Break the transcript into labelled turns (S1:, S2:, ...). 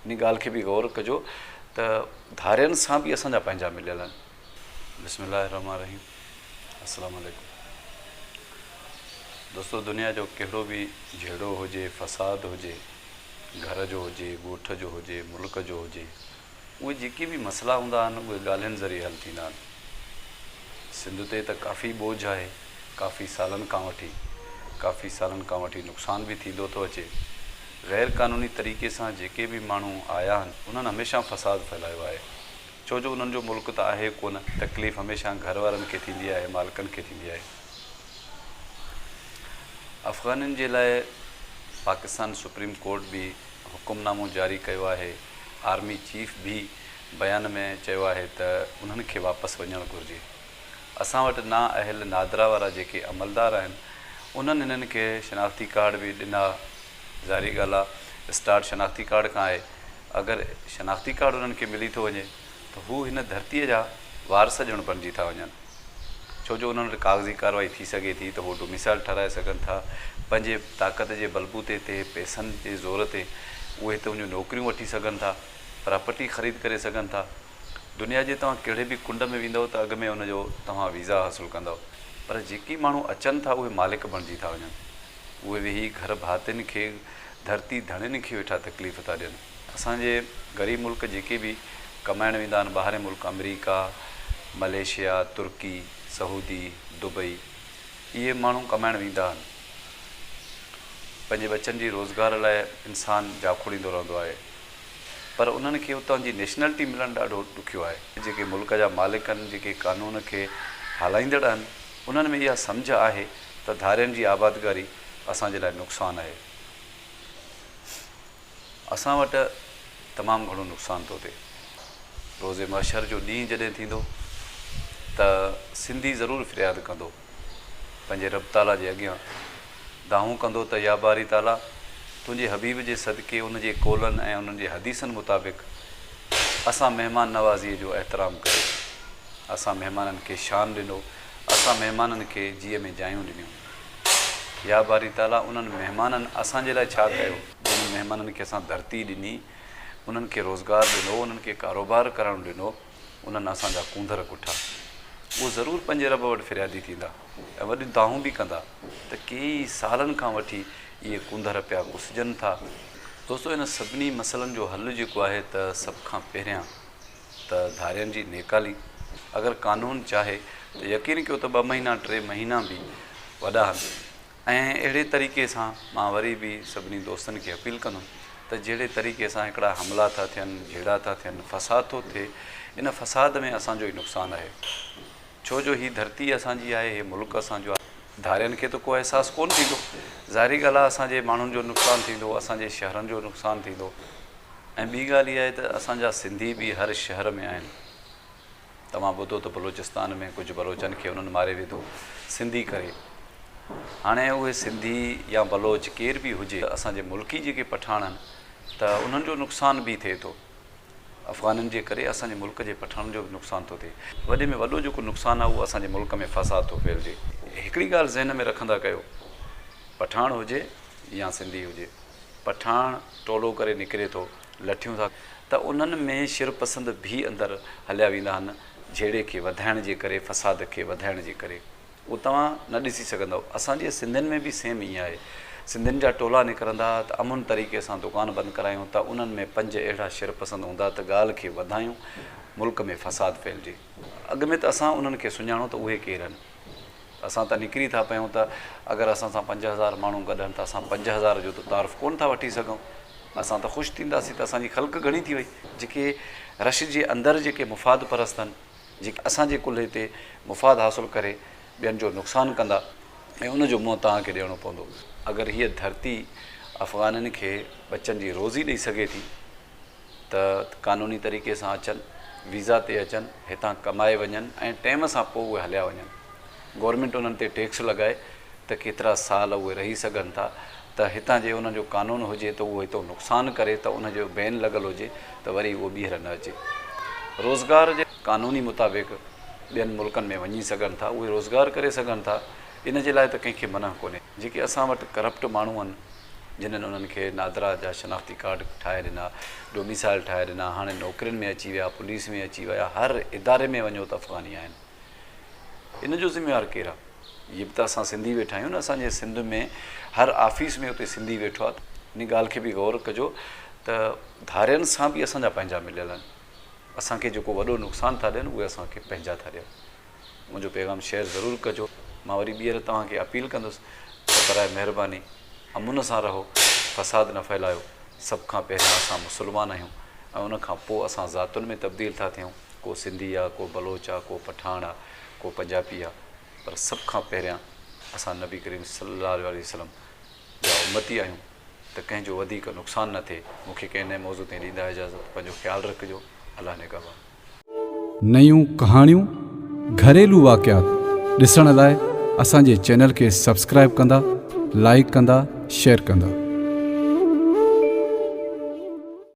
S1: इन ॻाल्हि खे बि गौर कजो त धारियनि सां बि असांजा पंहिंजा मिलियल आहिनि। बिस्मिल्लाह रहमान रहीम। अस्सलाम वालेकुम। दोस्तो, दुनिया जो कहिड़ो बि झेड़ो हुजे, फ़साद हुजे, घर जो हुजे, ॻोठ जो हुजे, मुल्क जो हुजे, उहे जेके बि मसइला हूंदा आहिनि उहे ॻाल्हियुनि ज़रिए हल थींदा आहिनि। सिंध ते त काफ़ी बोझ आहे, काफ़ी सालनि खां वठी नुक़सान बि थींदो थो अचे। ग़ैर क़ानूनी तरीक़े सां जेके बि माण्हू आया आहिनि उन्हनि हमेशह फ़साद फैलायो आहे, छो जो उन्हनि जो मुल्क त आहे कोन। तकलीफ़ हमेशह घर वारनि खे थींदी आहे, मालिकनि खे थींदी आहे। अफ़गाननि जे लाइ पाकिस्तान सुप्रीम कोर्ट बि हुकुमनामो जारी कयो आहे। आर्मी चीफ बि बयान में चयो आहे त उन्हनि खे वापसि वञणु घुरिजे। असां वटि नाअहल नादरा वारा जेके अमलदार आहिनि उन्हनि हिननि खे शनाख़्ती कार्ड बि ॾिना। ज़ारी ॻाल्हि आहे, स्टार्ट शनाख़्ती कार्ड खां आहे। अगरि शनाख़्ती कार्ड उन्हनि खे मिली थो वञे त हू हिन धरतीअ जा वारस ॼण बणिजी था वञनि, छो जो उन्हनि वटि कागज़ी कार्रवाई थी सघे थी त हू डोमिसाइल ठाराए सघनि था। पंहिंजे ताक़त जे बलबूते ते, पैसनि जे ज़ोर ते उहे हिते वञी नौकरियूं वठी सघनि था, प्रॉपर्टी ख़रीद करे सघनि था। दुनिया जे तव्हां कहिड़े बि कुंड में वेंदव त अॻु में उनजो तव्हां वीज़ा हासिलु कंदव। पर जेके माण्हू अचनि था उहे मालिक बणिजी था वञनि। उहे वेही घर भातियुनि खे, धरती धणियुनि खे वेठा तकलीफ़ था ॾियनि। असांजे ग़रीब मुल्क जेके बि कमाइण वेंदा आहिनि ॿाहिरि मुल्क, अमेरिका, मलेशिया, तुर्की, सऊदी, दुबई, इहे माण्हू कमाइण वेंदा आहिनि। पंहिंजे बचनि जी रोज़गार लाइ इंसानु जाखोड़ींदो रहंदो आहे, पर उन्हनि खे उतां जी नेशनलिटी मिलणु ॾाढो ॾुखियो आहे। जेके मुल्क जा मालिक आहिनि, जेके कानून खे हलाईंदड़ आहिनि, उन्हनि में इहा सम्झ आहे त धारियनि जी आबादकारी असांजे लाइ नुक़सानु आहे। असां वटि तमामु घणो नुक़सानु थो थिए। रोज़े महशर जो ॾींहुं जॾहिं थींदो त सिंधी ज़रूरु फ़रियाद कंदो पंहिंजे रब ताला जे अॻियां, दाहूं कंदो त या बारी ताला, तुंहिंजे हबीब जे सदके, उनजे कौलनि ऐं उन्हनि जे हदीसनि मुताबिक़ असां महिमान नवाज़ीअ जो एतिराम कयो, असां महिमाननि खे शान ॾिनो, असां महिमाननि खे जीअ में जायूं ॾिनियूं। या बारी ताला, उन्हनि महिमाननि असांजे लाइ छा कयो? जिन महिमाननि खे असां धरती ॾिनी, उन्हनि खे रोज़गारु ॾिनो, उन्हनि खे कारोबार करणु ॾिनो, उन्हनि असांजा कूंदर कुठा। उहे ज़रूरु पंहिंजे रब वटि फ़रियादी थींदा ऐं वॾियूं दाहूं बि कंदा त कई सालनि खां वठी इहे कूंदर पिया कुसजनि था। दोस्तो, इन सभिनी मसइलनि जो हल जेको आहे त सभ खां पहिरियां त धारियनि जी नेकाली। अगरि कानून चाहे त यकीन कयो त 2 महीना 3 महीना बि वॾा आहिनि। ऐं अहिड़े तरीक़े सां मां वरी बि सभिनी दोस्तनि खे अपील कंदुमि त जहिड़े तरीक़े सां हिकिड़ा हमला था थियनि, झेड़ा था थियनि, फ़साद थो थिए, इन फ़साद में असांजो ई नुक़सानु आहे, छो जो हीअ धरती असांजी आहे, हीअ मुल्क असांजो आहे। धारियनि खे त को अहसासु कोन थींदो। ज़ाहिरी ॻाल्हि आहे, असांजे माण्हुनि जो नुक़सानु थींदो, असांजे शहरनि जो नुक़सानु थींदो। ऐं ॿी ॻाल्हि इहा आहे त असांजा सिंधी बि हर शहर में आहिनि। तव्हां ॿुधो त बलोचिस्तान में कुझु बलोचनि खे उन्हनि मारे विधो सिंधी करे। हाणे उहे सिंधी या बलोच केर बि हुजे, असांजे मुल्की जेके पठान आहिनि त उन्हनि जो नुक़सानु बि थिए थो। अफ़गाननि जे करे असांजे मुल्क जे पठान जो बि नुक़सानु थो थिए। वॾे में वॾो जेको नुक़सानु आहे उहो असांजे मुल्क में फ़साद थो फैलिजे। हिकिड़ी ॻाल्हि ज़हन में रखंदा कयो, पठान हुजे या सिंधी हुजे, पठान टोलो करे निकिरे थो, लठियूं था, त उन्हनि में शिरपसंद बि अंदरि हलिया वेंदा आहिनि, झेड़े खे वधाइण जे करे, फ़साद खे वधाइण जे करे। उहो तव्हां न ॾिसी सघंदव। असांजे सिंधियुनि में बि सेम ईअं आहे। सिंधियुनि जा टोला निकिरंदा त अमुन तरीक़े सां दुकान बंदि करायूं त उन्हनि में 5 अहिड़ा शिरपसंद हूंदा त ॻाल्हि खे वधायूं, मुल्क में फ़साद फैलिजे। अॻु में त असां उन्हनि खे सुञाणो त उहे केरु आहिनि। असां त निकिरी था पियूं त अगरि असां सां 5000 माण्हू गॾनि त असां 5000 जो त तारीफ़ कोन था वठी सघूं। असां त ख़ुशि थींदासीं त असांजी ख़ल्क़ घणी थी वई। जेके रश जे अंदरि जेके मुफ़ाद परस्त आहिनि, जेके असांजे कुल्हे ते मुफ़ाद हासिलु करे ॿियनि जो नुक़सानु कंदा, ऐं उनजो मुंहुं तव्हांखे ॾियणो पवंदो। अगरि हीअ धरती अफ़गाननि खे बचनि जी रोज़ी ॾेई सघे थी त कानूनी तरीक़े सां अचनि, वीज़ा ते अचनि, हितां कमाए वञनि ऐं टाइम सां पोइ उहे हलिया वञनि। गवर्नमेंट उन्हनि ते टैक्स लॻाए त केतिरा साल उहे रही सघनि था, त हितां जे उन्हनि जो कानून हुजे त उहो हितां नुक़सानु करे त उनजो बैन लॻल हुजे त वरी उहो ॿीहर न अचे। रोज़गार जे कानूनी मुताबिक़ ॿियनि मुल्कनि में वञी सघनि था, उहे रोज़गार करे सघनि था। इन जे लाइ त कंहिंखे मना कोन्हे। जेके असां वटि करप्ट माण्हू आहिनि जिन्हनि उन्हनि खे नादरा जा शनाख़्ती कार्ड ठाहे ॾिना, डोमिसाइल ठाहे ॾिना, हाणे नौकरियुनि में अची विया, पुलिस में अची विया, हर इदारे में वञो त अफ़गानी आहिनि। इन जो ज़िम्मेवारु केरु आहे? इहे बि त असां सिंधी वेठा आहियूं न, असांजे सिंध में हर ऑफिस में उते सिंधी वेठो आहे। इन ॻाल्हि खे बि गौर कजो त धारियनि सां बि असांजा पंहिंजा मिलियल आहिनि। असांखे जेको वॾो नुक़सानु था ॾियनि उहे असांखे पंहिंजा था ॾियनि। मुंहिंजो पैगाम शेयर ज़रूरु कजो। मां वरी ॿीहर तव्हांखे अपील कंदुसि त बराए महिरबानी अमुन सां रहो, फ़साद न फैलायो। सभ खां पहिरियां असां मुस्लमान आहियूं ऐं उनखां पोइ असां ज़ातुनि में तब्दील था थियूं। को सिंधी आहे, को बलोच आहे, को पठान आहे, को पंजाबी आहे, पर सभ खां पहिरियां असां नबी करीम सल्लल्लाहु अलैहि वसल्लम जा उम्मती आहियूं। त कंहिंजो वधीक नुक़सानु न थिए। मूंखे कंहिं नए मौज़ू ते ॾींदा इजाज़त। पंहिंजो ख़्यालु रखिजो। अलाह निगहबान।
S2: नयूं कहाणियूं, घरेलू वाक़ियात ॾिसण लाइ असांजे चैनल खे सब्सक्राइब कंदा, लाइक कंदा, शेयर कंदा।